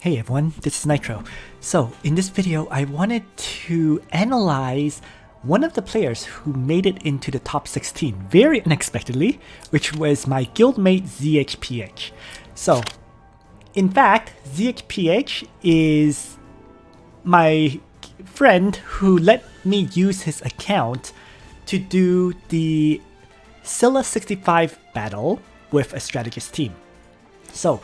Hey everyone, this is Nitro. So in this video I wanted to analyze one of the players who made it into the top 16 very unexpectedly, which was my guildmate Zhph. So in fact, Zhph is my friend who let me use his account to do the Scylla 65 battle with a strategist team. So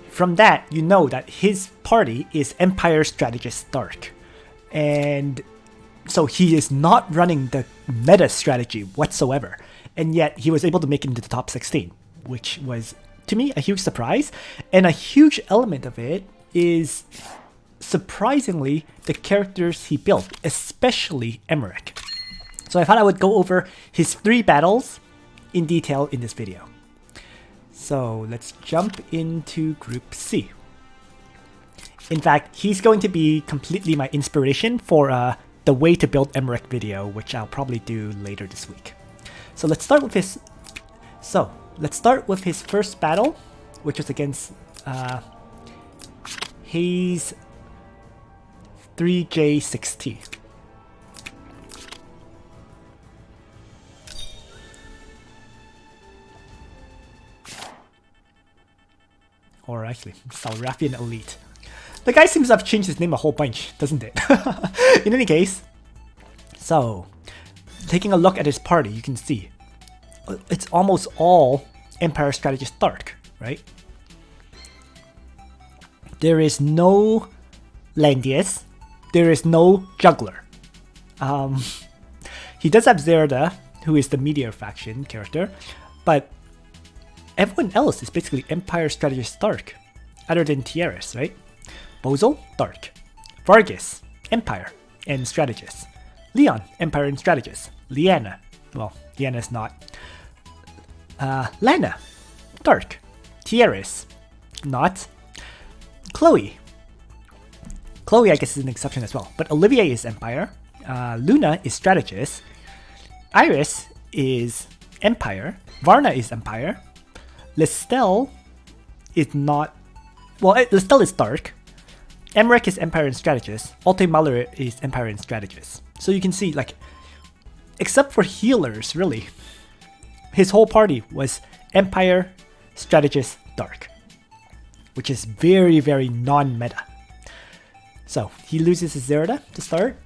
from that, you know that his party is Empire Strategist Stark. And so he is not running the meta strategy whatsoever. And yet he was able to make it into the top 16, which was, to me, a huge surprise. And a huge element of it is, surprisingly, the characters he built, especially Emerick. So I thought I would go over his 3 battles in detail in this video. So let's jump into Group C. In fact, he's going to be completely my inspiration for the way to build Emerick video, which I'll probably do later this week. So let's start with his. First battle, which was against Hayes 3J6T. Or actually, Salrafian Elite. The guy seems to have changed his name a whole bunch, doesn't it? In any case, so taking a look at his party, you can see it's almost all Empire Strategist Stark, right? There is no Langrisser, there is no Juggler. He does have Zerda, who is the Meteor faction character, but everyone else is basically Empire Strategist Stark, other than Tieris, right? Bozel, Stark. Vargas, Empire and Strategist. Leon, Empire and Strategist. Liana, well, Liana's not. Lana, Stark. Tieris, not. Chloe, I guess is an exception as well, but Olivier is Empire. Luna is Strategist. Iris is Empire. Varna is Empire. Listel is not, well, Listel is Stark. Emerick is Empire and Strategist. Alte Muller is Empire and Strategist. So you can see, like, except for healers, really, his whole party was Empire, Strategist, Stark, which is very, very non-meta. So he loses his Zerda to start,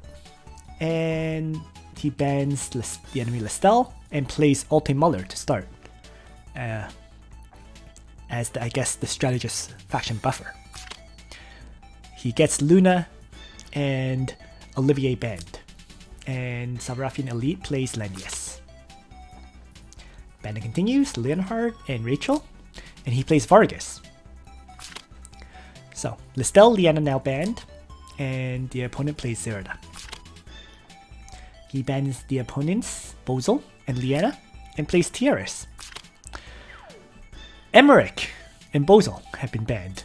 and he bans the enemy Listel and plays Alte Muller to start. As I guess the strategist faction buffer. He gets Luna and Olivier banned, and Salrafian Elite plays Langrisser. Banning continues, Leonhard and Rachel, and he plays Vargas. So Listel, Liana now banned, and the opponent plays Zerda. He bans the opponents Bozel and Liana and plays Tieris. Emerick and Bozel have been banned,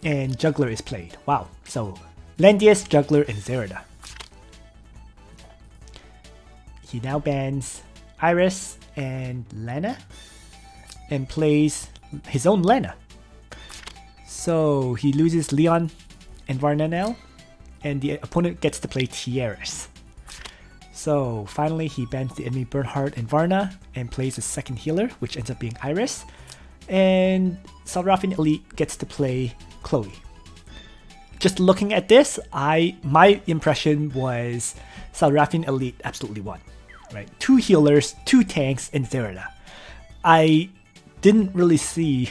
and Juggler is played. Wow, so Langrisser, Juggler, and Zerda. He now bans Iris and Lana, and plays his own Lana. So he loses Leon and Varna now, and the opponent gets to play Tieris. So finally he bans the enemy Bernhard and Varna, and plays a second healer, which ends up being Iris. And Salrafian Elite gets to play Chloe. Just looking at this, my impression was Salrafian Elite absolutely won. Right? 2 healers, 2 tanks, and Zerda. I didn't really see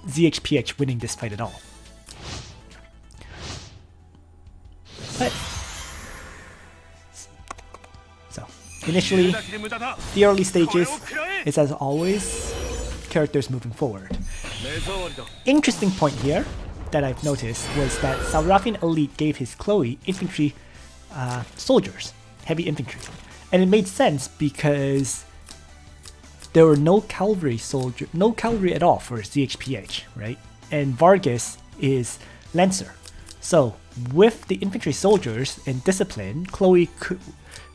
Zhph winning this fight at all. But so initially, the early stages is as always characters moving forward. Interesting point here that I've noticed was that Salrafian Elite gave his Chloe infantry soldiers, heavy infantry. And it made sense because there were no cavalry at all for Zhph, right? And Vargas is Lancer. So with the infantry soldiers and discipline, Chloe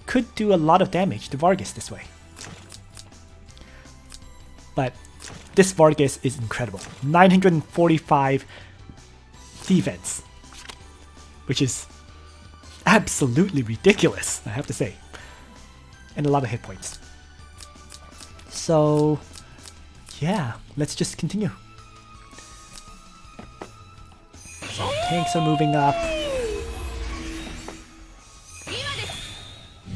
could do a lot of damage to Vargas this way. But this Vargas is incredible. 945 defense, which is absolutely ridiculous, I have to say, and a lot of hit points. So yeah, let's just continue. So tanks are moving up,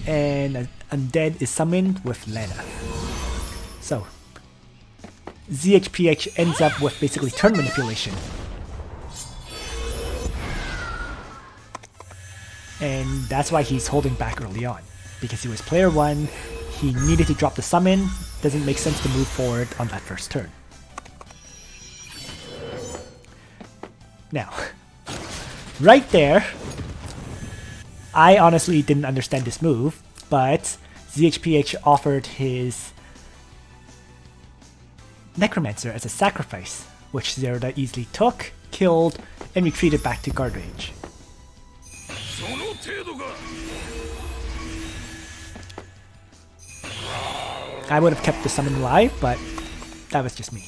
and an undead is summoned with Lana. So Zhph ends up with basically turn manipulation. And that's why he's holding back early on. Because he was player 1, he needed to drop the summon, doesn't make sense to move forward on that first turn. Now, right there, I honestly didn't understand this move, but Zhph offered his Necromancer as a sacrifice, which Zerda easily took, killed, and retreated back to guard range. I would have kept the summon alive, but that was just me.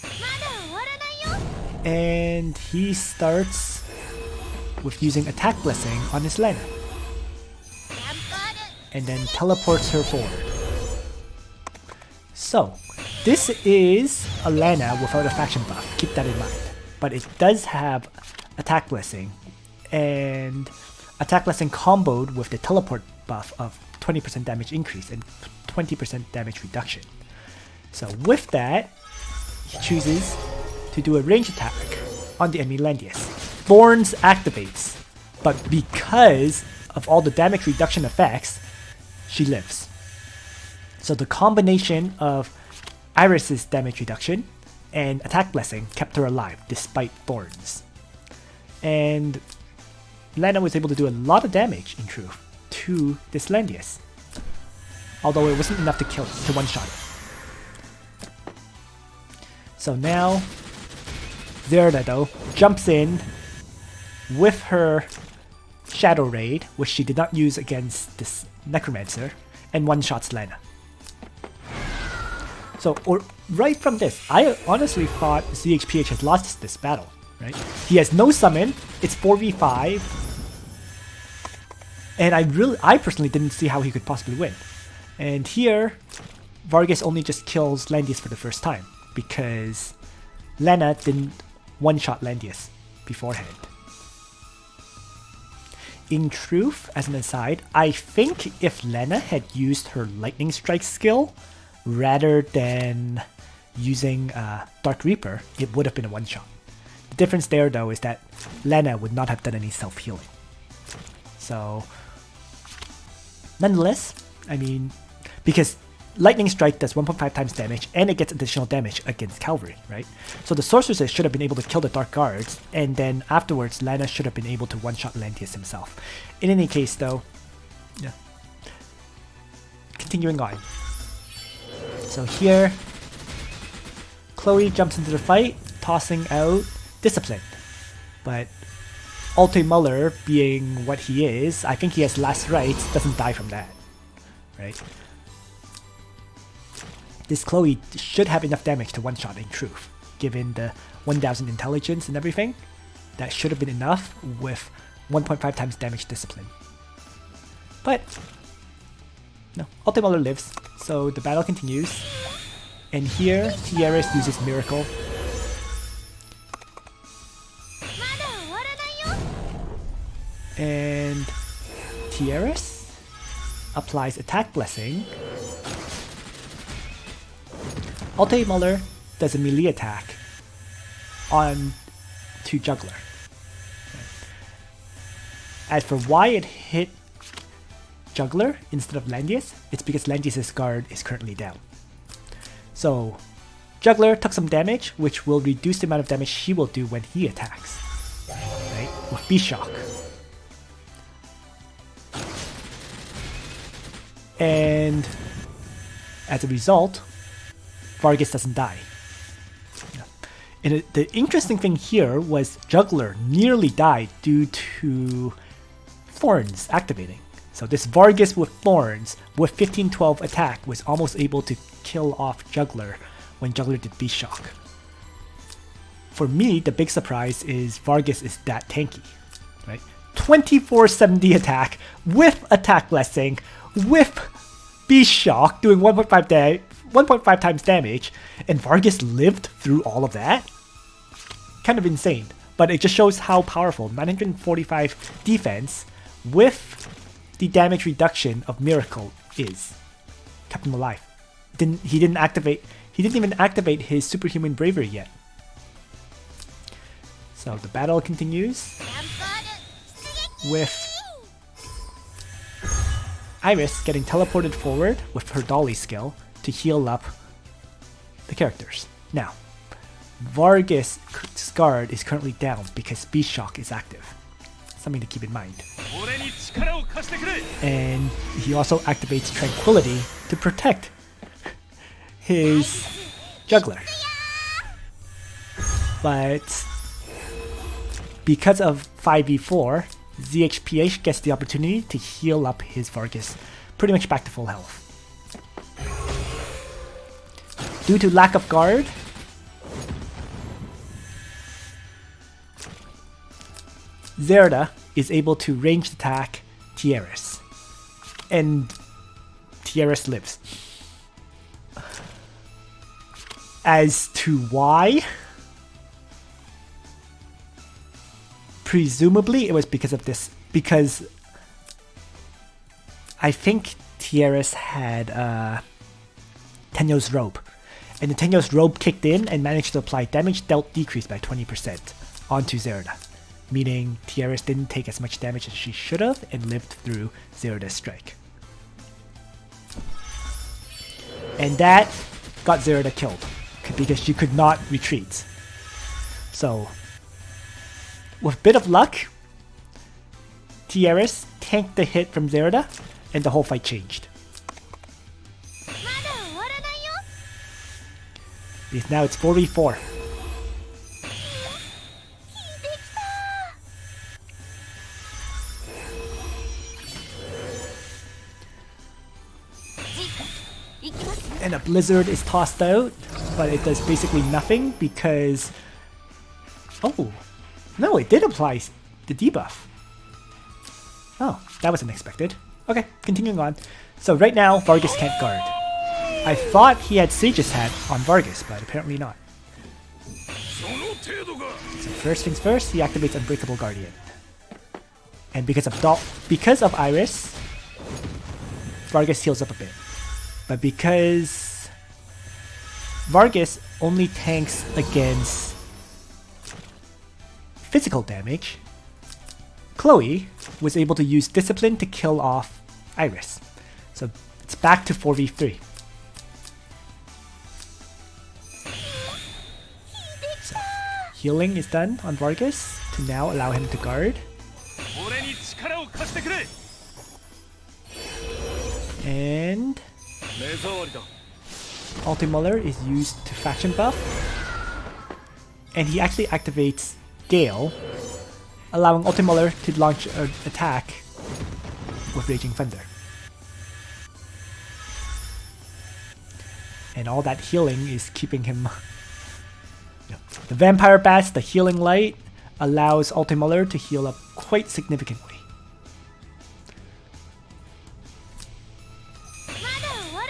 And he starts with using Attack Blessing on his Lana. And then teleports her forward. So, this is a Lana without a faction buff, keep that in mind. But it does have Attack Blessing, and Attack Blessing comboed with the teleport buff of 20% damage increase and 20% damage reduction. So with that, he chooses to do a range attack on the enemy Landius. Thorns activates, but because of all the damage reduction effects, she lives. So the combination of Iris's damage reduction and Attack Blessing kept her alive despite Thorns. And Lana was able to do a lot of damage, in truth, to this Landius. Although it wasn't enough to kill it, to one-shot it. So now, Zerda though, jumps in with her Shadow Raid, which she did not use against this Necromancer, and one-shots Lana. So, right from this, I honestly thought Zhph had lost this battle, right? He has no summon, it's 4v5, and I personally didn't see how he could possibly win. And here, Vargas only just kills Landius for the first time, because Lana didn't one-shot Landius beforehand. In truth, as an aside, I think if Lana had used her Lightning Strike skill, rather than using Dark Reaper, it would have been a one-shot. The difference there though is that Lana would not have done any self-healing. So, nonetheless, I mean, because Lightning Strike does 1.5 times damage and it gets additional damage against Cavalry, right? So the Sorceress should have been able to kill the Dark Guards, and then afterwards Lana should have been able to one-shot Landius himself. In any case though, yeah. Continuing on. So here, Chloe jumps into the fight, tossing out Discipline. But Alte Muller, being what he is, I think he has last rites, doesn't die from that, right? This Chloe should have enough damage to one-shot in truth, given the 1000 intelligence and everything. That should have been enough with 1.5 times damage discipline. But no, Alte Muller lives, so the battle continues. And here, Tieris uses Miracle. And Tieris applies Attack Blessing. Alte Muller does a melee attack on to Juggler. As for why it hit Juggler instead of Landius, it's because Landius' guard is currently down. So Juggler took some damage, which will reduce the amount of damage he will do when he attacks, right? With B-Shock. And as a result, Vargas doesn't die. And the interesting thing here was Juggler nearly died due to Thorns activating. So this Vargas with Thorns with 15-12 attack was almost able to kill off Juggler when Juggler did B-Shock. for me, the big surprise is Vargas is that tanky, right? 2470 attack with attack blessing, with Beast Shock doing 1.5 times damage, and Vargas lived through all of that? Kind of insane, but it just shows how powerful 945 defense with the damage reduction of Miracle is. Kept him alive. He didn't even activate his superhuman bravery yet. So the battle continues with Iris getting teleported forward with her dolly skill to heal up the characters. Now, Vargas' guard is currently down because Beast Shock is active. Something to keep in mind. And he also activates Tranquility to protect his juggler. But because of 5v4, Zhph gets the opportunity to heal up his Vargas pretty much back to full health. Due to lack of guard, Zerda is able to ranged attack Tieris, and Tieris lives. As to why? Presumably it was because of this, because I think Tieris had Tenyo's Robe, and the Tenyo's Robe kicked in and managed to apply damage dealt decreased by 20% onto Zerda, meaning Tieris didn't take as much damage as she should have and lived through Zerda's strike. And that got Zerda killed, because she could not retreat. So, with a bit of luck, Tieris tanked the hit from Zerda, and the whole fight changed. Because now it's 4v4. And a blizzard is tossed out, but it does basically nothing because... Oh, no, it did apply the debuff. Oh, that was unexpected. Okay, continuing on. So right now, Vargas can't guard. I thought he had Sage's Hat on Vargas, but apparently not. So first things first, he activates Unbreakable Guardian. And because of Iris, Vargas heals up a bit. But because Vargas only tanks against physical damage, Chloe was able to use Discipline to kill off Iris. So it's back to 4v3. So healing is done on Vargas to now allow him to guard. And Ultimuller is used to faction buff. And he actually activates Gale, allowing Ultimuller to launch an attack with Raging Thunder. And all that healing is keeping him... The Vampire Bats, the Healing Light, allows Ultimuller to heal up quite significantly.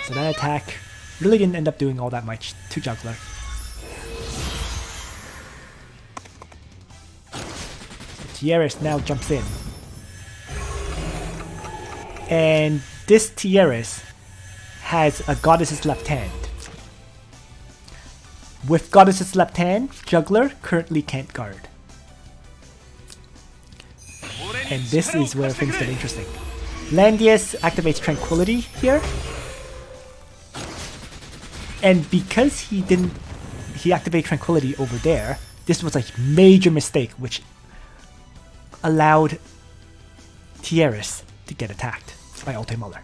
So that attack really didn't end up doing all that much to Juggler. Tieris now jumps in. And this Tieris has a Goddess's Left Hand. With Goddess's Left Hand, Juggler currently can't guard. And this is where things get interesting. Landius activates Tranquility here. And because he activated Tranquility over there, this was a major mistake which allowed Tieris to get attacked by Ultimuller.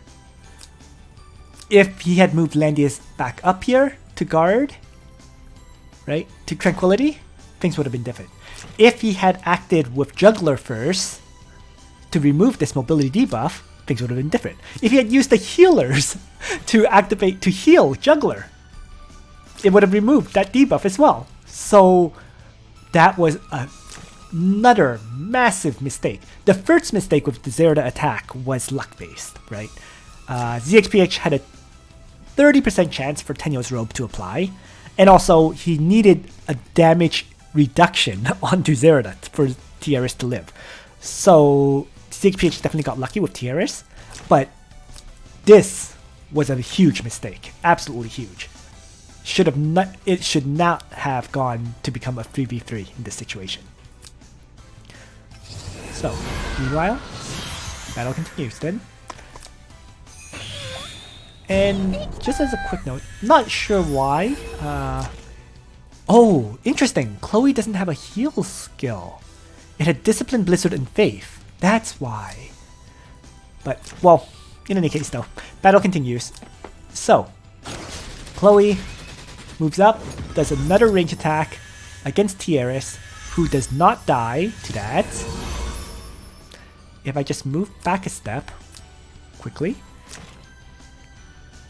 If he had moved Landius back up here to guard, right, to Tranquility, things would have been different. If he had acted with Juggler first to remove this mobility debuff, things would have been different. If he had used the healers to activate to heal Juggler, it would have removed that debuff as well. So that was another massive mistake. The first mistake with the Zerda attack was luck-based, right? ZXPH had a 30% chance for Tenyo's robe to apply, and also he needed a damage reduction onto Zerda for Tieris to live. So ZXPH definitely got lucky with Tieris, but this was a huge mistake, absolutely huge. It should not have gone to become a 3v3 in this situation. So, meanwhile, battle continues then. And just as a quick note, not sure why. Oh, interesting. Chloe doesn't have a heal skill. It had Discipline, Blizzard, and Faith. That's why. But, well, in any case though, battle continues. So, Chloe moves up, does another range attack against Tieris, who does not die to that. If I just move back a step quickly,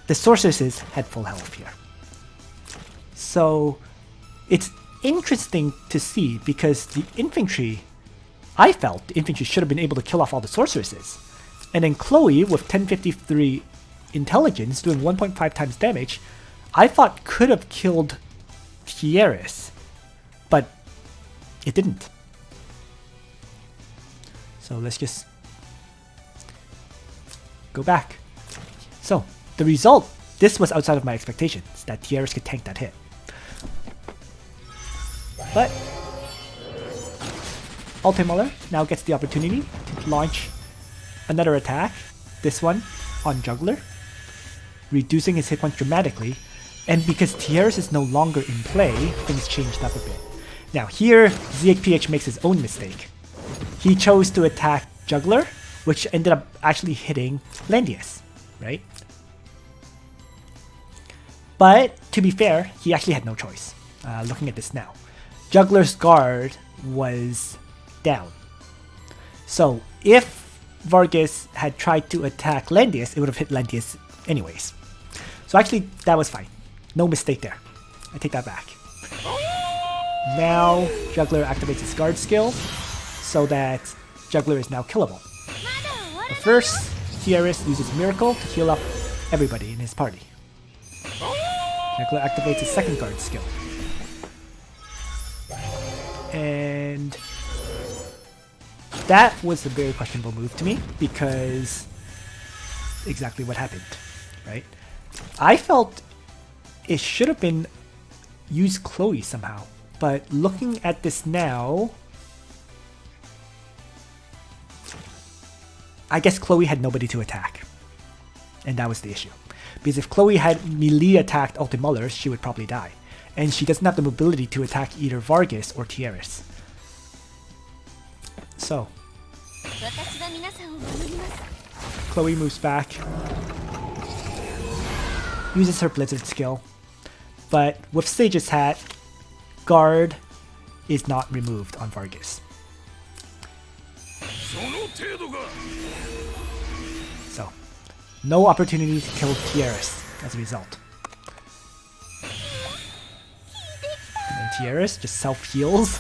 the sorceresses had full health here. So it's interesting to see because the infantry, I felt the infantry should have been able to kill off all the sorceresses. And then Chloe with 1053 intelligence doing 1.5 times damage, I thought could have killed Tieris, but it didn't. So let's just go back. So the result, this was outside of my expectations, that Tieris could tank that hit. But Ultimuller now gets the opportunity to launch another attack, this one on Juggler, reducing his hit points dramatically. And because Tieris is no longer in play, things changed up a bit. Now here, ZXPH makes his own mistake. He chose to attack Juggler, which ended up actually hitting Landius, right? But to be fair, he actually had no choice. Looking at this now, Juggler's guard was down. So if Vargas had tried to attack Landius, it would have hit Landius anyways. So actually, that was fine. No mistake there. I take that back. Now, Juggler activates his guard skill, so that Juggler is now killable. But first, Tieris uses Miracle to heal up everybody in his party. Juggler activates his second guard skill. And that was a very questionable move to me, because exactly what happened, right? I felt it should have been use Chloe somehow, but looking at this now, I guess Chloe had nobody to attack, and that was the issue. Because if Chloe had melee attacked Ultimuller, she would probably die, and she doesn't have the mobility to attack either Vargas or Tieris. So Chloe moves back, uses her Blizzard skill, but with Sage's Hat, guard is not removed on Vargas. So, no opportunity to kill Tieris as a result. And then Tieris just self-heals.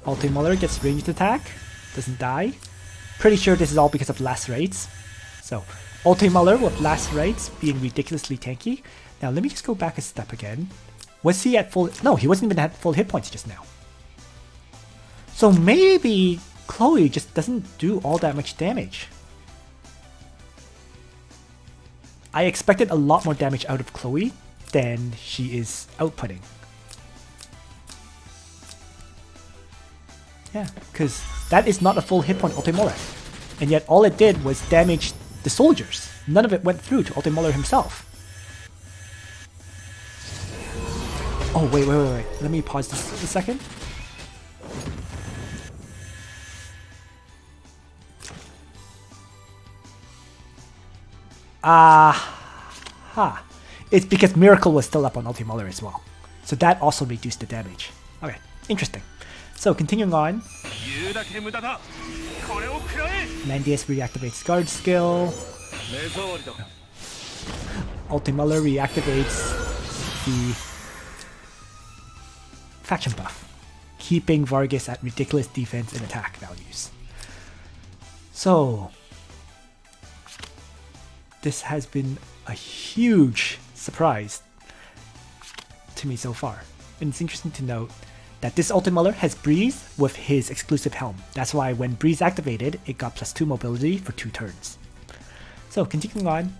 Ultimuller gets ranged attack, doesn't die. Pretty sure this is all because of lacerates. So, Ultimuller with lacerates being ridiculously tanky. Now let me just go back a step again. Was he at full? No, he wasn't even at full hit points just now. So maybe Chloe just doesn't do all that much damage. I expected a lot more damage out of Chloe than she is outputting. Yeah, because that is not a full hit point Ultimuller. And yet all it did was damage the soldiers. None of it went through to Ultimuller himself. Oh, wait. Let me pause this a second. Aha. It's because Miracle was still up on Ultimuller as well. So that also reduced the damage. Okay, interesting. So continuing on. Landius reactivates guard skill. Ultimuller reactivates the faction buff, keeping Vargas at ridiculous defense and attack values. So this has been a huge surprise to me so far. And it's interesting to note that this Ultimuller has Breeze with his exclusive helm. That's why when Breeze activated, it got +2 mobility for 2 turns. So continuing on,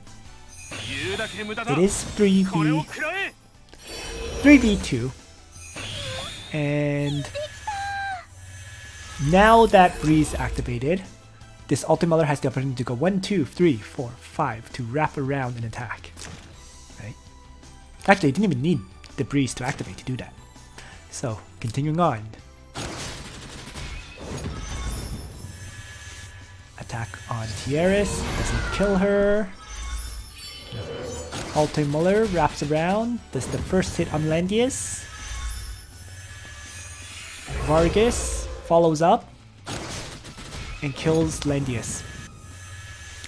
it is 3v2, and now that Breeze activated, this Ultimuller has the opportunity to go 1, 2, 3, 4, 5 to wrap around and attack. Right? Actually, it didn't even need the Breeze to activate to do that. So, continuing on. Attack on Tieris, doesn't kill her. Ultimuller wraps around, does the first hit on Landius. Vargas follows up and kills Landius.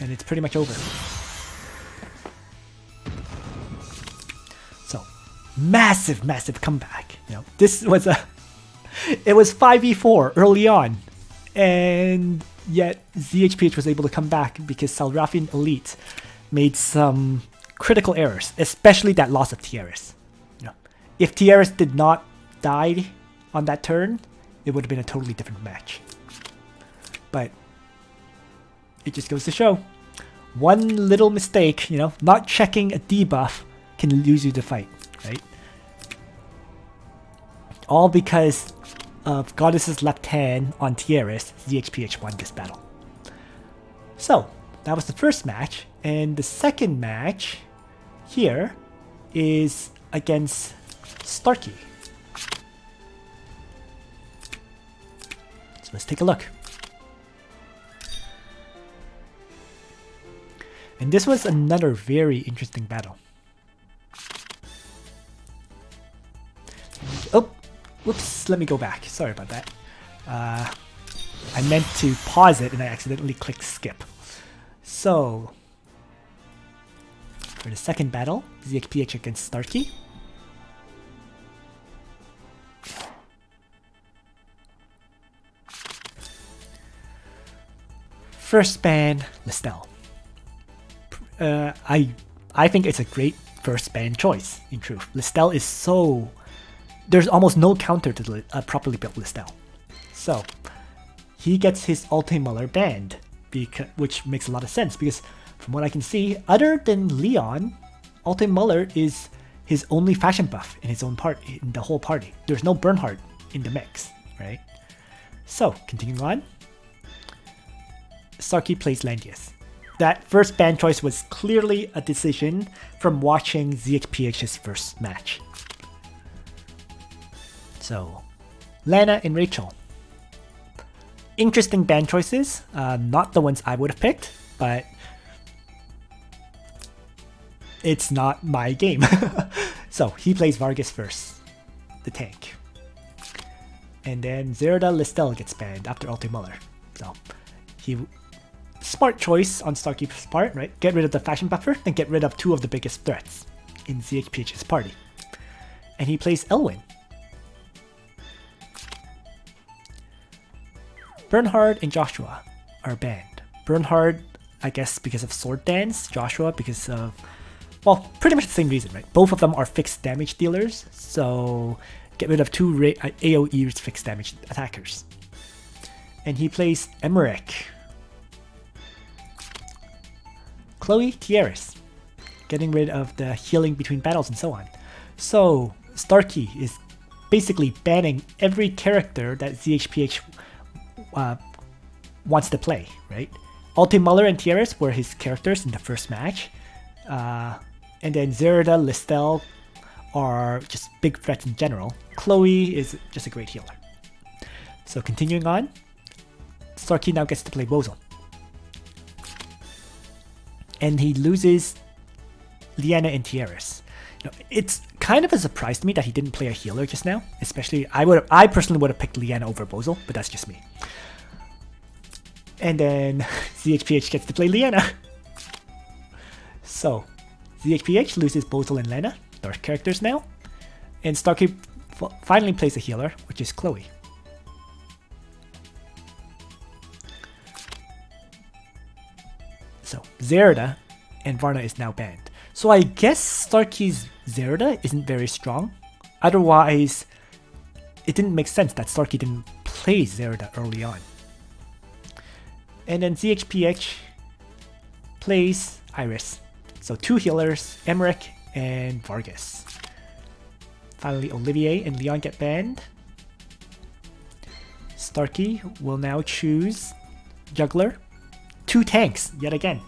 And it's pretty much over. So, massive comeback. You know, this was it was 5v4 early on, and yet Zhph was able to come back because Salrafian Elite made some critical errors, especially that loss of Tieris. You know, if Tieris did not die on that turn, it would have been a totally different match. But it just goes to show, one little mistake, you know, not checking a debuff can lose you the fight, right? All because of Goddess's left hand on Tieris, Zhph won this battle. So, that was the first match, and the second match here is against Starkey. So let's take a look. And this was another very interesting battle. Oh, whoops, let me go back. Sorry about that. I meant to pause it and I accidentally clicked skip. So, for the second battle, Zhph against Starkey. First ban, Listel. I think it's a great first ban choice, in truth. Listel is so... There's almost no counter to a properly built Listel. So, he gets his Ultimuller banned, which makes a lot of sense, because from what I can see, other than Leon, Ultimuller is his only fashion buff in his own in the whole party. There's no Bernhardt in the mix, right? So, continuing on. Starkey plays Landius. That first ban choice was clearly a decision from watching Zhph's first match. So, Lana and Rachel. Interesting ban choices, not the ones I would have picked, but it's not my game. So, he plays Vargas first, the tank. And then Zerda Listel gets banned after Ultimuller. So, smart choice on Starkey's part, right? Get rid of the fashion buffer, then get rid of 2 of the biggest threats in Zhph's party. And he plays Elwyn. Bernhard and Joshua are banned. Bernhard, I guess because of Sword Dance. Joshua because of, well, pretty much the same reason, right? Both of them are fixed damage dealers, so get rid of 2 AoE fixed damage attackers. And he plays Emerick. Chloe, Tieris, getting rid of the healing between battles and so on. So, Starkey is basically banning every character that Zhph wants to play, right? Ultimuller and Tieris were his characters in the first match. And then Zerda, Listel are just big threats in general. Chloe is just a great healer. So continuing on, Starkey now gets to play Bozo. And he loses Liana and Tieris. You know, it's kind of a surprise to me that he didn't play a healer just now. Especially, I personally would have picked Liana over Bozo, but that's just me. And then Zhph gets to play Liana. So, Zhph loses Bozo and Lena, dark characters now. And Starkey finally plays a healer, which is Chloe. So Zerda and Varna is now banned. So I guess Starkey's Zerda isn't very strong. Otherwise, it didn't make sense that Starkey didn't play Zerda early on. And then Zhph plays Iris. So 2 healers, Emerick and Vargas. Finally, Olivier and Leon get banned. Starkey will now choose Juggler. 2 tanks, yet again.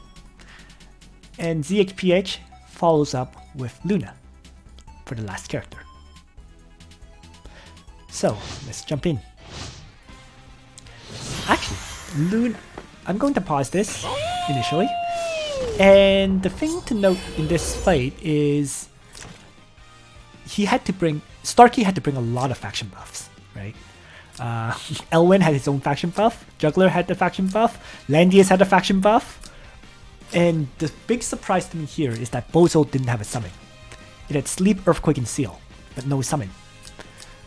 And Zhph follows up with Luna for the last character. So, let's jump in. Actually, Luna, I'm going to pause this initially. And the thing to note in this fight is Starkey had to bring a lot of faction buffs, right? Elwyn had his own faction buff, Juggler had the faction buff, Landius had a faction buff, and the big surprise to me here is that Bozo didn't have a summon. It had Sleep, Earthquake, and Seal, but no summon.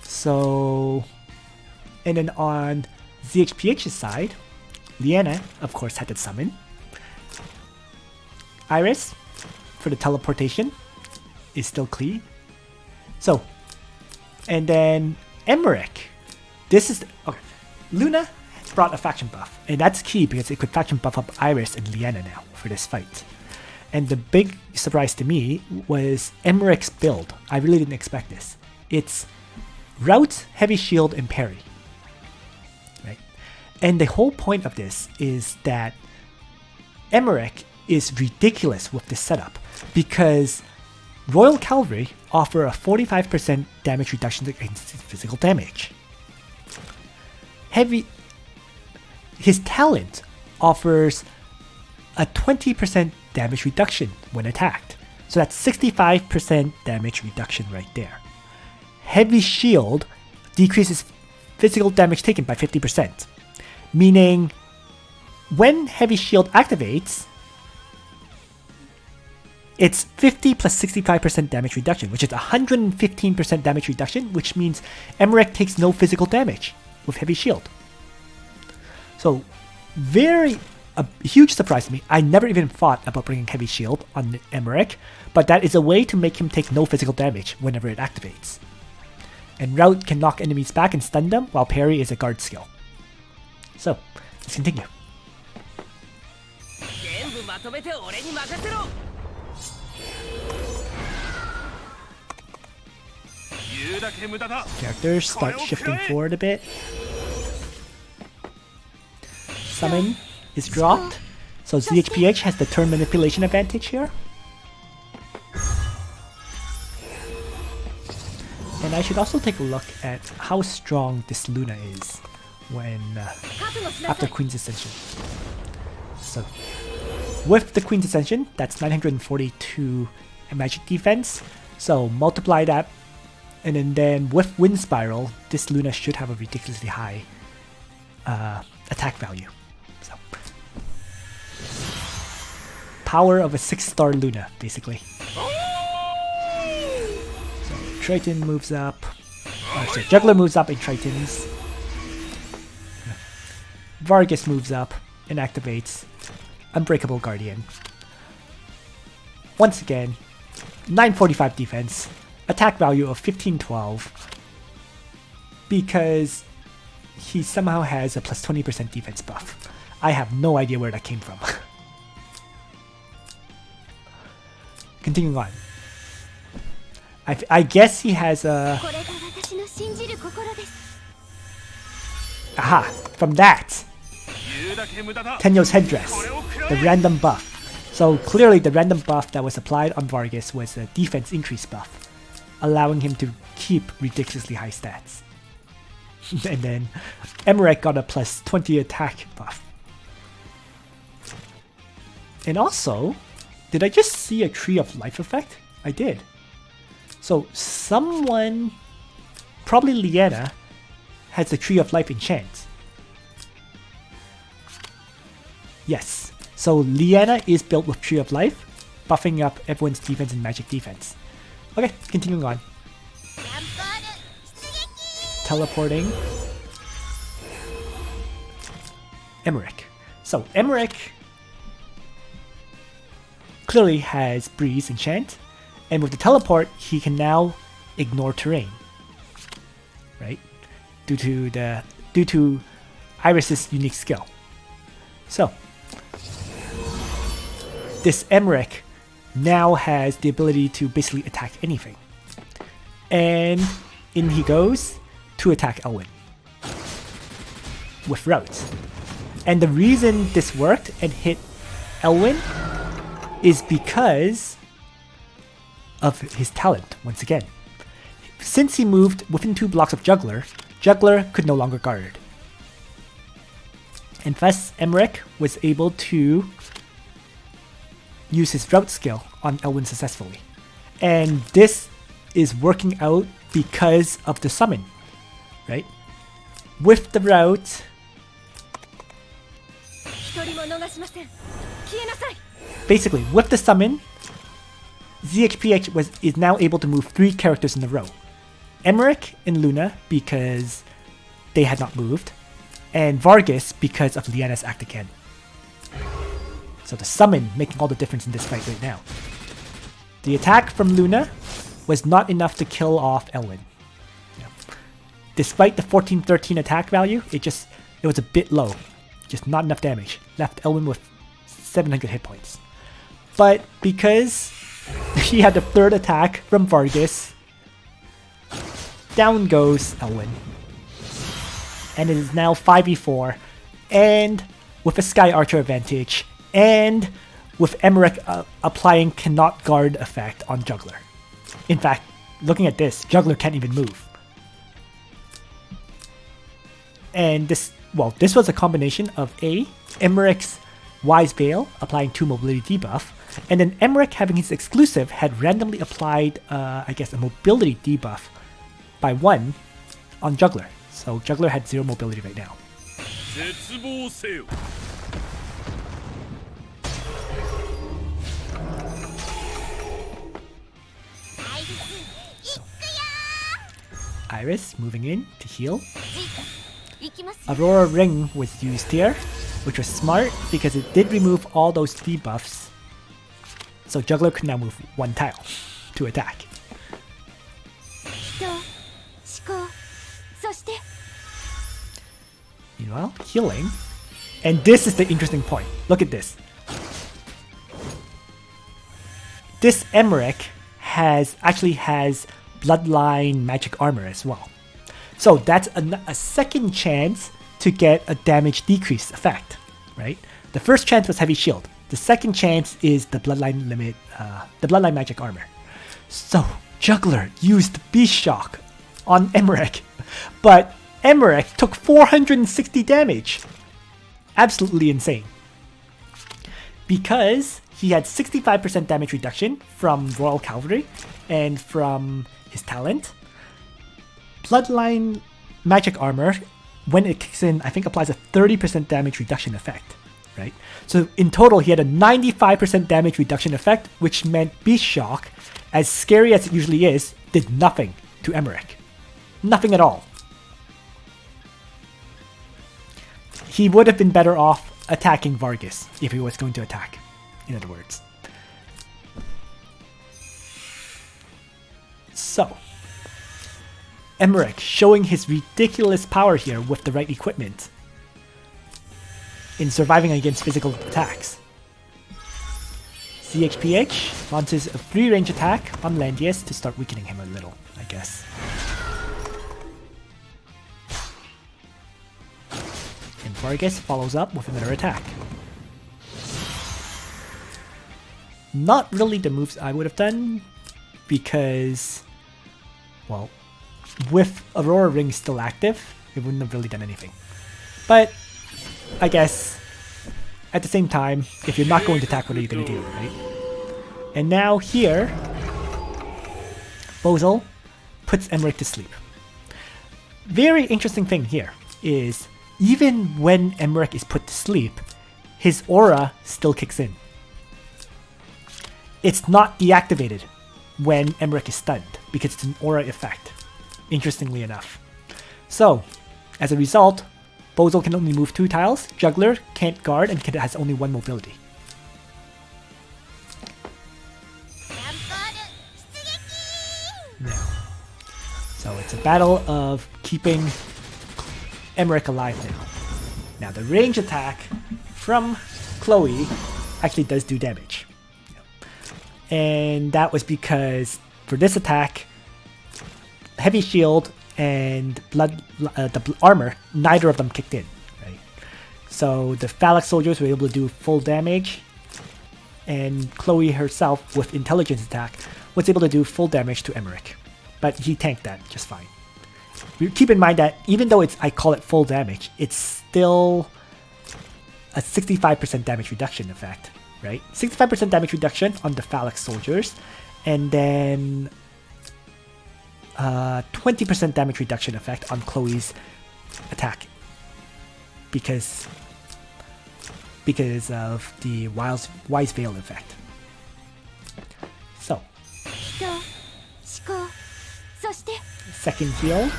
So, and then on Zhph's side, Liana, of course, had the summon. Iris, for the teleportation, is still clean. So, and then Emerick. This is okay. Luna brought a faction buff, and that's key because it could faction buff up Iris and Liana now for this fight. And the big surprise to me was Emerick's build. I really didn't expect this. It's Route, Heavy Shield, and Parry. Right? And the whole point of this is that Emerick is ridiculous with this setup because Royal Cavalry offer a 45% damage reduction against physical damage. His talent offers a 20% damage reduction when attacked. So that's 65% damage reduction right there. Heavy Shield decreases physical damage taken by 50%. Meaning, when Heavy Shield activates, it's 50 plus 65% damage reduction, which is 115% damage reduction, which means Emerick takes no physical damage with Heavy Shield. So, a huge surprise to me. I never even thought about bringing Heavy Shield on Emerick, but that is a way to make him take no physical damage whenever it activates. And Route can knock enemies back and stun them, while Parry is a guard skill. So, let's continue. Characters start shifting forward a bit. Summon is dropped, so Zhph has the turn manipulation advantage here. And I should also take a look at how strong this Luna is when after Queen's Ascension. So with the Queen's Ascension, that's 942 magic defense. So multiply that, and then with Wind Spiral, this Luna should have a ridiculously high attack value. So power of a 6-star Luna, basically. So Triton moves up. Sorry, Juggler moves up in Tritons. Vargas moves up and activates Unbreakable Guardian. Once again, 945 defense, attack value of 1512, because he somehow has a plus 20% defense buff. I have no idea where that came from. Continuing on. I guess he has a... Aha! From that! Tenyo's headdress. The random buff. So clearly the random buff that was applied on Vargas was a defense increase buff, allowing him to keep ridiculously high stats. And then Emerick got a plus 20 attack buff. And also, did I just see a Tree of Life effect? I did. So someone, probably Liana, has the Tree of Life enchant. Yes. So Liana is built with Tree of Life, buffing up everyone's defense and magic defense. Okay, continuing on. teleporting Emerick. So Emerick clearly has Breeze Enchant, and with the teleport, he can now ignore terrain, right? Due to Iris's unique skill. So this Emerick now has the ability to basically attack anything, and in he goes to attack Elwyn with routes. And the reason this worked and hit Elwyn is because of his talent, once again. Since he moved within 2 blocks of Juggler, Juggler could no longer guard. And thus, Emerick was able to use his route skill on Elwyn successfully. And this is working out because of the summon, right? With the route, basically, with the summon, Zhph is now able to move 3 characters in a row. Emerick and Luna because they had not moved, and Vargas because of Liana's act again. So the summon making all the difference in this fight right now. The attack from Luna was not enough to kill off Elwyn. Yeah. Despite the 14-13 attack value, it was a bit low. Just not enough damage. Left Elwyn with 700 hit points. But because he had the 3rd attack from Vargas, down goes Elwyn. And it is now 5v4, and with a Sky Archer advantage, and with Emerick applying cannot guard effect on Juggler. In fact, looking at this, Juggler can't even move. And this was a combination of Emerick's Wise Veil applying 2 mobility debuff, and then Emerick having his exclusive had randomly applied, I guess, a mobility debuff by 1 on Juggler. So Juggler had 0 mobility right now. So, Iris moving in to heal. Aurora Ring was used here, which was smart because it did remove all those debuffs. So Juggler could now move 1 tile to attack. Meanwhile, healing. And this is the interesting point. Look at this. This Emerick actually has Bloodline magic armor as well. So that's a second chance to get a damage decrease effect, right? The first chance was heavy shield. The second chance is the Bloodline limit, the Bloodline magic armor. So Juggler used Beast Shock on Emerick, but Emerick took 460 damage. Absolutely insane. Because he had 65% damage reduction from Royal Cavalry and from his talent. Bloodline magic armor, when it kicks in, I think applies a 30% damage reduction effect, right? So in total, he had a 95% damage reduction effect, which meant Beast Shock, as scary as it usually is, did nothing to Emerick. Nothing at all. He would have been better off attacking Vargas if he was going to attack, in other words. So, Emerick showing his ridiculous power here with the right equipment in surviving against physical attacks. Zhph launches a free range attack on Landius to start weakening him a little, I guess. And Vargas follows up with another attack. Not really the moves I would have done, because, well, with Aurora Ring still active, it wouldn't have really done anything. But, I guess, at the same time, if you're not going to attack, what are you going to do, right? And now here, Bozel puts Emerick to sleep. Very interesting thing here is, even when Emerick is put to sleep, his aura still kicks in. It's not deactivated when Emerick is stunned, because it's an aura effect, interestingly enough. So, as a result, Bozel can only move 2 tiles, Juggler can't guard, and has only 1 mobility. Yeah. So it's a battle of keeping Emerick alive now. Now the range attack from Chloe actually does do damage. And that was because for this attack, Heavy Shield and the armor, neither of them kicked in. Right? So the Phallic soldiers were able to do full damage, and Chloe herself with Intelligence attack was able to do full damage to Emerick. But he tanked that just fine. Keep in mind that even though I call it full damage, it's still a 65% damage reduction effect, right? 65% damage reduction on the Phallic soldiers, and then 20% damage reduction effect on Chloe's attack because of the Wise Veil effect. So, second heal.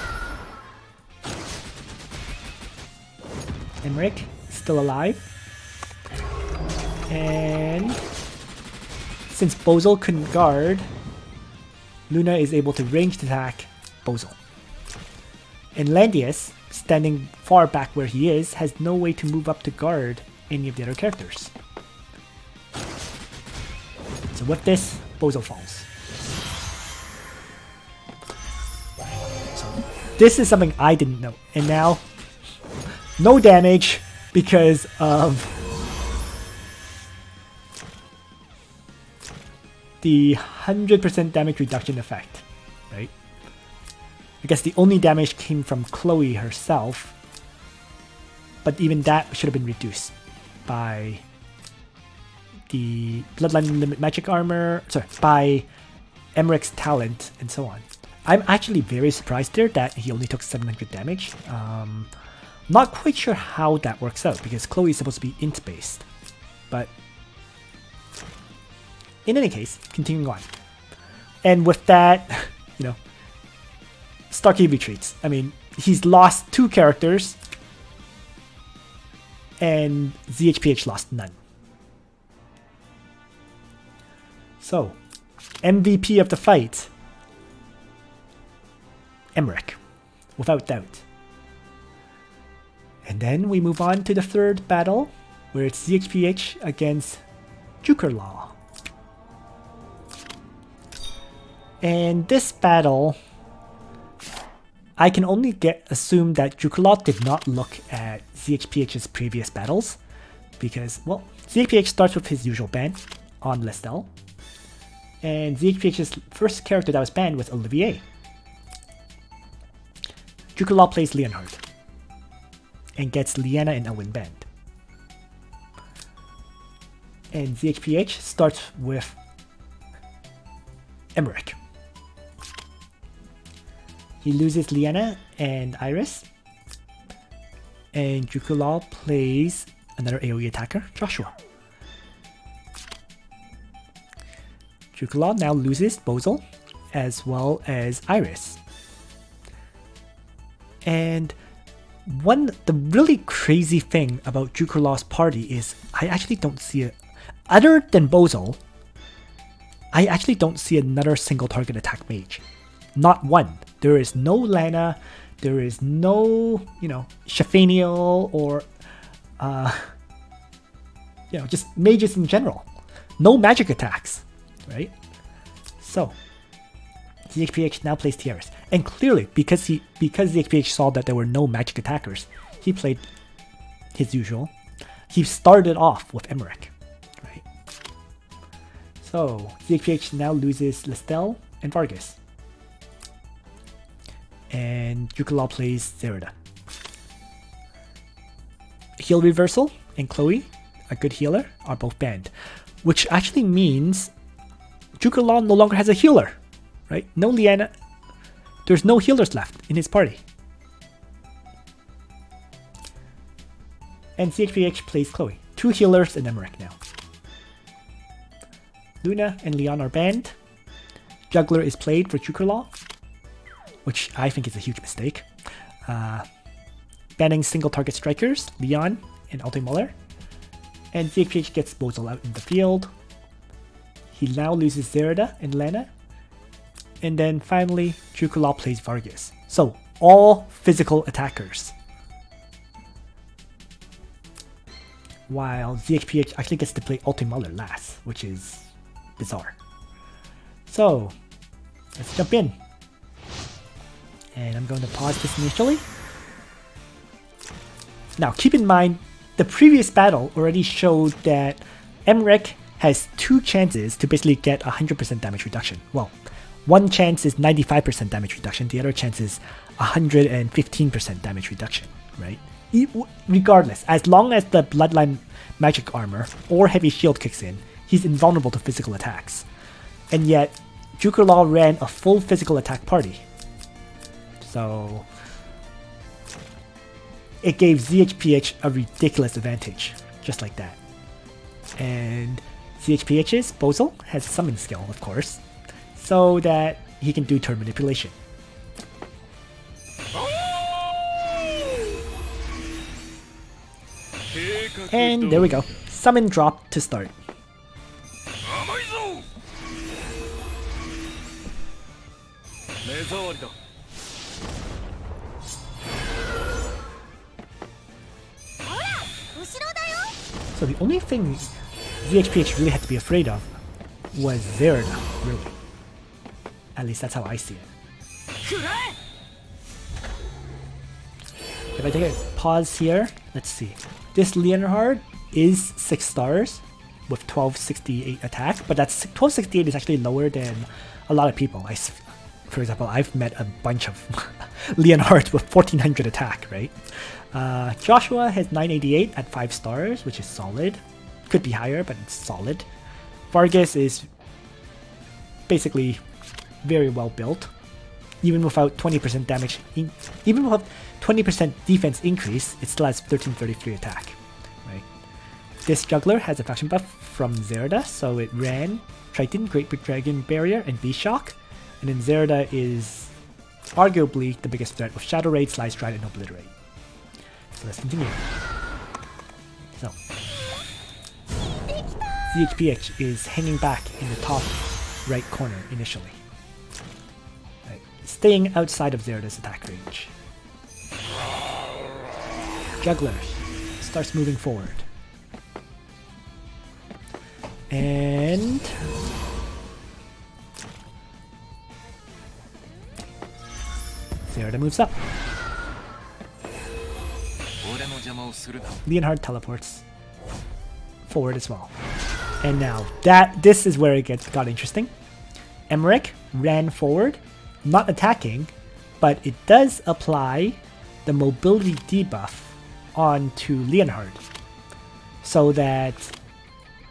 Emerick still alive. And since Bozel couldn't guard, Luna is able to ranged attack Bozel. And Landius, standing far back where he is, has no way to move up to guard any of the other characters. So with this, Bozel falls. So this is something I didn't know. And now, no damage because of the 100% damage reduction effect, right? I guess the only damage came from Chloe herself, but even that should have been reduced by the Bloodline Limit Magic Armor, by Emerick's talent and so on. I'm actually very surprised there that he only took 700 damage. Not quite sure how that works out because Chloe is supposed to be int based, but in any case, continuing on. And with that, Starkey retreats. I mean, he's lost 2 characters, and Zhph lost none. So, MVP of the fight, Emerick, without doubt. And then we move on to the third battle, where it's Zhph against Jukolaw. And this battle, I can only assume that Jukolaw did not look at Zhph's previous battles, because, well, Zhph starts with his usual ban on Lestel, and Zhph's first character that was banned was Olivier. Jukolaw plays Leonhard, and gets Liana and Elwyn banned. And Zhph starts with Emerick. He loses Liana and Iris. And Jukolaw plays another AoE attacker, Joshua. Jukolaw now loses Bozel as well as Iris. And the really crazy thing about Jukolaw's party is I actually don't see it. Other than Bozel, I actually don't see another single target attack mage. Not one. There is no Lana, there is no, Shafaniel or, just mages in general. No magic attacks, right? So, Zhph now plays Tiaris. And clearly, because Zhph saw that there were no magic attackers, he played his usual. He started off with Emerick, right? So, Zhph now loses Lestel and Vargas. And Jukolaw plays Zerida. Heal Reversal and Chloe, a good healer, are both banned. Which actually means Jukolaw no longer has a healer, right? No Liana. There's no healers left in his party. And Zhph plays Chloe. 2 healers and Emerick now. Luna and Leon are banned. Juggler is played for Jukolaw, which I think is a huge mistake. banning single target strikers, Leon and Ultimuller. And Zhph gets Bozal out in the field. He now loses Zerida and Lana. And then finally, Jukolaw plays Vargas. So, all physical attackers. While Zhph actually gets to play Ultimuller last, which is bizarre. So, let's jump in. And I'm going to pause this initially. Now, keep in mind, the previous battle already showed that Emerick has 2 chances to basically get 100% damage reduction. Well, one chance is 95% damage reduction, the other chance is 115% damage reduction, right? Regardless, as long as the Bloodline Magic Armor or Heavy Shield kicks in, he's invulnerable to physical attacks. And yet, Jukolaw ran a full physical attack party. So, it gave Zhph a ridiculous advantage, just like that. And Zhph's Bozal has summon skill, of course, so that he can do turn manipulation. And there we go. Summon drop to start. So the only thing Zhph really had to be afraid of was Zerida, really. At least that's how I see it. If I take a pause here, let's see. This Leonhard is 6 stars with 1268 attack, but that's 1268 is actually lower than a lot of people. For example, I've met a bunch of Leonhards with 1400 attack, right? Joshua has 988 at 5 stars, which is solid. Could be higher, but it's solid. Vargas is basically very well built. Even without 20% damage, even without 20% defense increase, it still has 1333 attack, right? This juggler has a faction buff from Zerida, so it ran Triton, Great Big Dragon Barrier, and V-Shock. And then Zerida is arguably the biggest threat with Shadow Raid, Slice Stride, and Obliterate. So let's continue. So, Zhph is hanging back in the top right corner initially. Right. Staying outside of Zerida's attack range. Juggler starts moving forward. And Zerida moves up. Leonhard teleports forward as well. And now this is where it got interesting. Emerick ran forward, not attacking, but it does apply the mobility debuff onto Leonhard. So that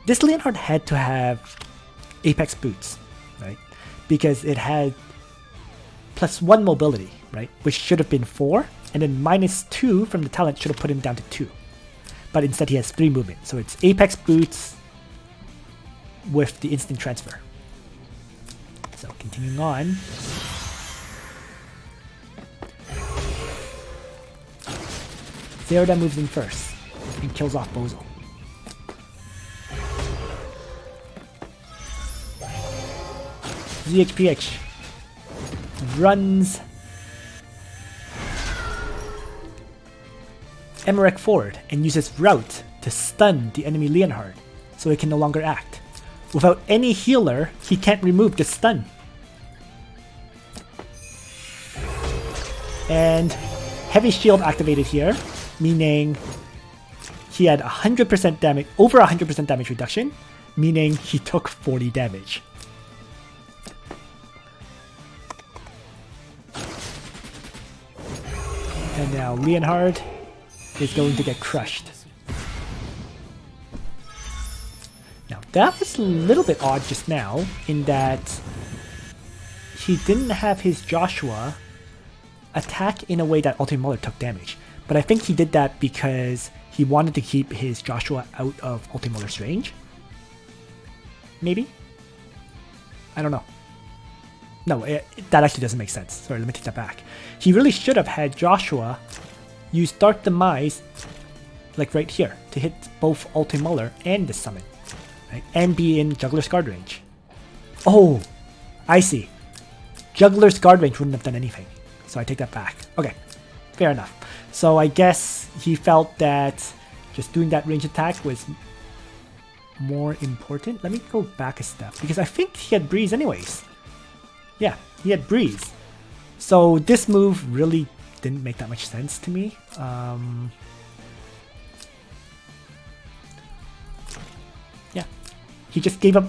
this Leonhard had to have Apex boots, right? Because it had +1 mobility, right? Which should have been 4, and then -2 from the talent should have put him down to 2. But instead he has 3 movement, so it's Apex boots with the instant transfer. So continuing on. Zerida moves in first and kills off Bozal. Zhph runs Emerick forward and uses Rout to stun the enemy Leonhard so it can no longer act. Without any healer, he can't remove the stun. And Heavy Shield activated here, meaning he had 100% damage, over 100% damage reduction, meaning he took 40 damage. And now Leonhard is going to get crushed. Now that was a little bit odd just now, in that he didn't have his Joshua attack in a way that Ultimuller took damage. But I think he did that because he wanted to keep his Joshua out of Ultimuller's range. Maybe? I don't know. No, that actually doesn't make sense. Sorry, let me take that back. He really should have had Joshua use Dark Demise, like right here, to hit both Ulti Muller and the summon, right? And be in Juggler's Guard range. Oh, I see. Juggler's Guard range wouldn't have done anything, so I take that back. Okay, fair enough. So I guess he felt that just doing that range attack was more important. Let me go back a step, because I think he had Breeze anyways. Yeah, he had Breeze. So this move really didn't make that much sense to me. Yeah, he just gave up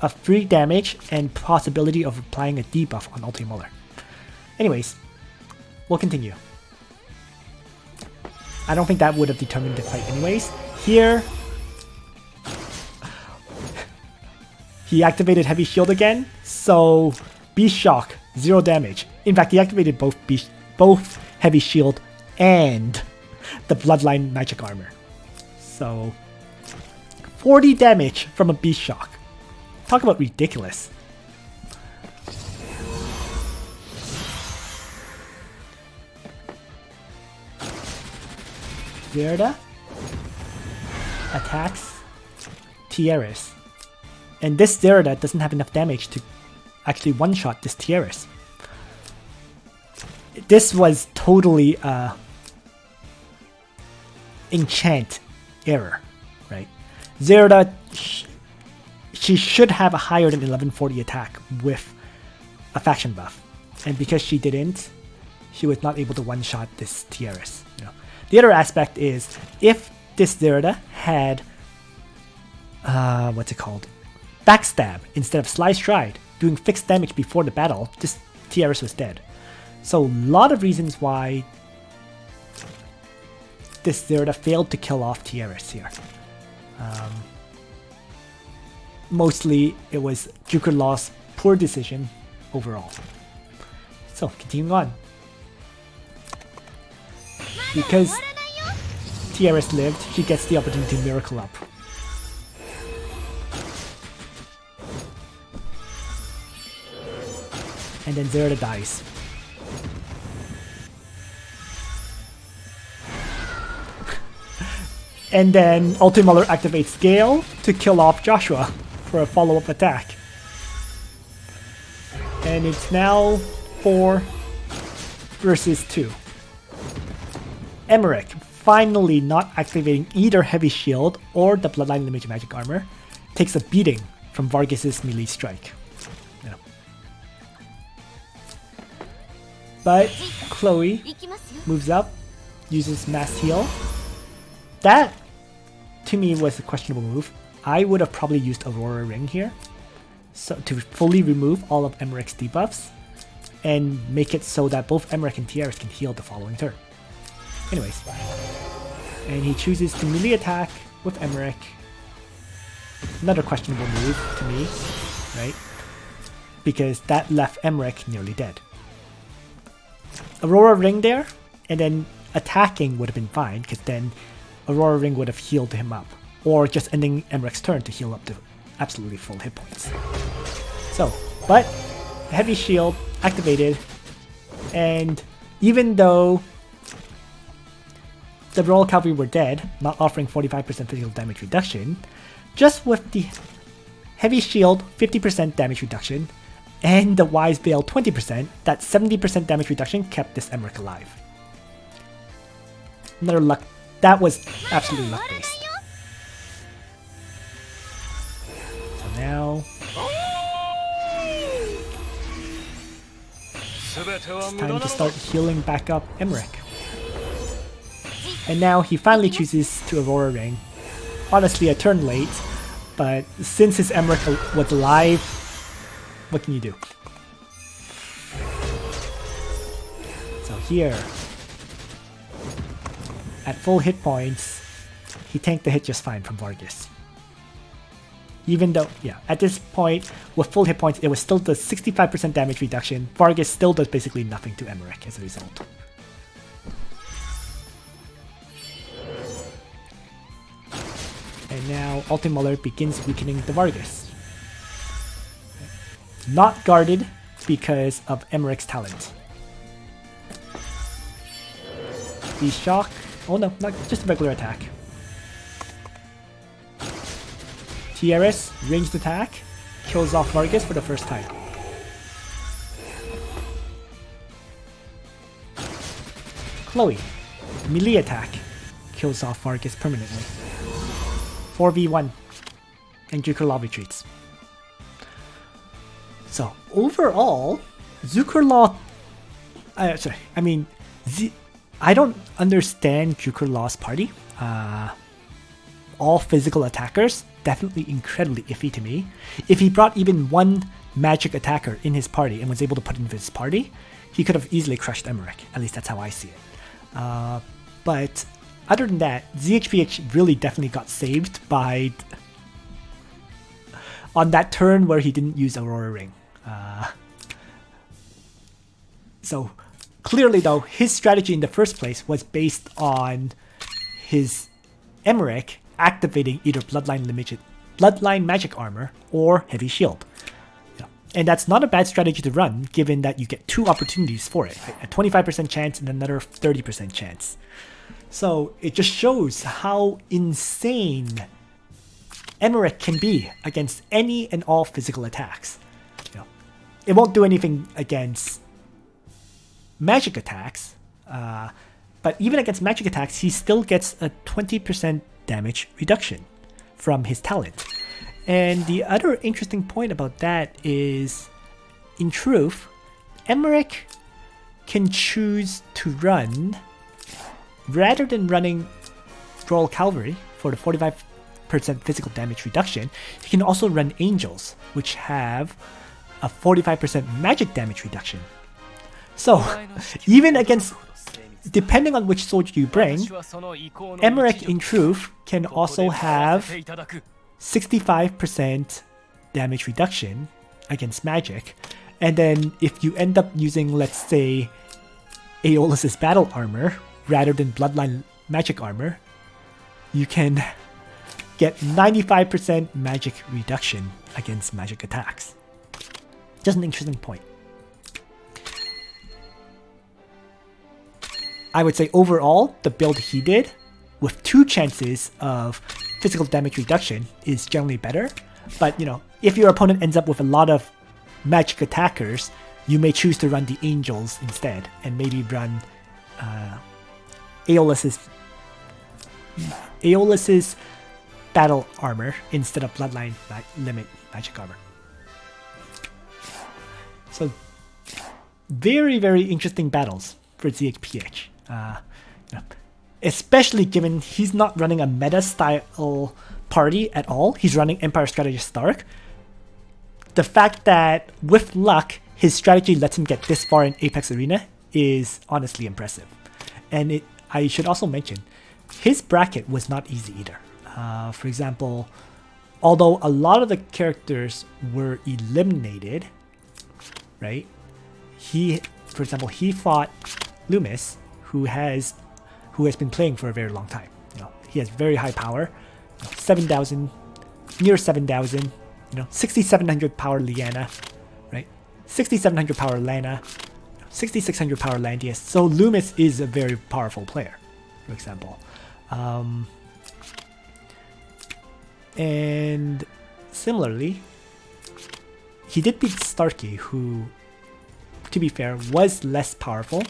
a free damage and possibility of applying a debuff on Ulti Muller. Anyways, we'll continue. I don't think that would have determined the fight anyways. Here, he activated Heavy Shield again, so Beast Shock, 0 damage. In fact, he activated both Heavy Shield and the Bloodline Magic Armor. So, 40 damage from a Beast Shock. Talk about ridiculous. Zerda attacks Tiaris. And this Zerda doesn't have enough damage to actually one-shot this Tiaris. This was totally enchant error, right? Zerda, she should have a higher than 1140 attack with a faction buff. And because she didn't, she was not able to one-shot this Tiaris. You know? The other aspect is, if this Zerda had, what's it called? Backstab instead of Sly Stride, doing fixed damage before the battle, this Tiaris was dead. So a lot of reasons why this Zerda failed to kill off Tiaris here. Mostly it was Jukolaw's poor decision overall. So continuing on. Because Tiaris lived, she gets the opportunity to miracle up. And then Zerda dies. And then Ulti Muller activates Gale to kill off Joshua for a follow-up attack. And it's now 4 versus 2. Emerick, finally not activating either Heavy Shield or the Bloodline Lineage Magic Armor, takes a beating from Vargas's melee strike. Yeah. But Chloe moves up, uses Mass Heal. That, to me, was a questionable move. I would have probably used Aurora Ring here, so to fully remove all of Emerick's debuffs and make it so that both Emerick and Tiaris can heal the following turn. Anyways, and he chooses to melee attack with Emerick. Another questionable move to me, right? Because that left Emerick nearly dead. Aurora Ring there, and then attacking would have been fine, because then Aurora Ring would have healed him up. Or just ending Emerick's turn to heal up to absolutely full hit points. So, but Heavy Shield activated, and even though the Royal Cavalry were dead, not offering 45% physical damage reduction, just with the Heavy Shield 50% damage reduction and the Wise Veil 20%, that 70% damage reduction kept this Emerick alive. Another luck, that was absolutely luck based. So now it's time to start healing back up Emerick. And now he finally chooses to Aurora Ring. Honestly, a turn late, but since his Emerick was alive, what can you do? So here, at full hit points, he tanked the hit just fine from Vargas. Even though, yeah, at this point, with full hit points, it was still the 65% damage reduction. Vargas still does basically nothing to Emerick as a result. And now Ulti Muller begins weakening the Vargas. Not guarded because of Emerick's talent. The shock. Oh no, not just a regular attack. TRS, ranged attack, kills off Vargas for the first time. Chloe, melee attack, kills off Vargas permanently. 4v1, and Jukolaw retreats. So overall, Jukolaw. I don't understand Jukolaw's party. All physical attackers, definitely incredibly iffy to me. If he brought even one magic attacker in his party and was able to put into his party, he could have easily crushed Emerick. At least that's how I see it. But other than that, Zhph really definitely got saved by on that turn where he didn't use Aurora Ring. So clearly though, his strategy in the first place was based on his Emerick activating either Bloodline Magic Armor or Heavy Shield. Yeah. And that's not a bad strategy to run, given that you get two opportunities for it. Right? A 25% chance and another 30% chance. So it just shows how insane Emerick can be against any and all physical attacks. You know, it won't do anything against magic attacks, but even against magic attacks, he still gets a 20% damage reduction from his talent. And the other interesting point about that is, in truth, Emerick can choose to run, rather than running Royal Cavalry for the 45% physical damage reduction, he can also run Angels, which have a 45% magic damage reduction. So, even against, depending on which soldier you bring, Emerick in truth can also have 65% damage reduction against magic. And then if you end up using, let's say, Aeolus's battle armor rather than Bloodline magic armor, you can get 95% magic reduction against magic attacks. Just an interesting point. I would say overall, the build he did, with 2 chances of physical damage reduction, is generally better. But, you know, if your opponent ends up with a lot of magic attackers, you may choose to run the Angels instead, and maybe run Aeolus's battle armor instead of Bloodline limit magic armor. So, very, very interesting battles for Zhph. Especially given he's not running a meta style party at all. He's running Empire Strategist Stark. The fact that with luck his strategy lets him get this far in Apex Arena is honestly impressive. And I should also mention, his bracket was not easy either. For example, although a lot of the characters were eliminated, right? For example, he fought Loomis, who has been playing for a very long time. You know, he has very high power, 7,000, near 7,000. You know, 6,700 power Liana, right? 6,700 power Lana, 6,600 power Landius. So Loomis is a very powerful player, for example. And similarly, he did beat Starkey, who, to be fair, was less powerful,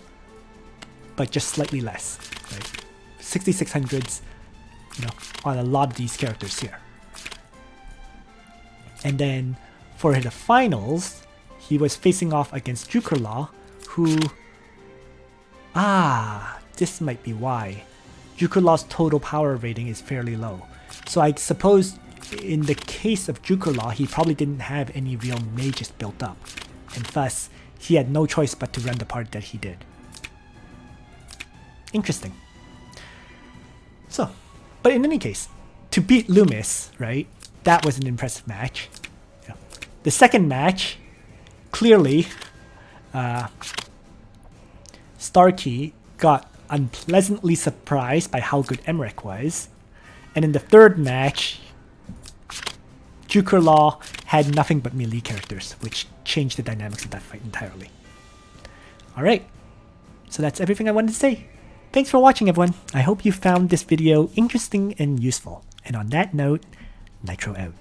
but just slightly less, right? 6,600s, you know, on a lot of these characters here. And then for the finals, he was facing off against Jukolaw, who, this might be why. Jukolaw's total power rating is fairly low. So I suppose in the case of Jukolaw, he probably didn't have any real mages built up, and thus he had no choice but to run the part that he did. Interesting. So, but in any case, to beat Loomis, right, that was an impressive match. Yeah. The second match, clearly, Starkey got unpleasantly surprised by how good Emerick was. And in the third match, Jukolaw had nothing but melee characters, which changed the dynamics of that fight entirely. Alright, so that's everything I wanted to say. Thanks for watching, everyone. I hope you found this video interesting and useful. And on that note, Nitro out.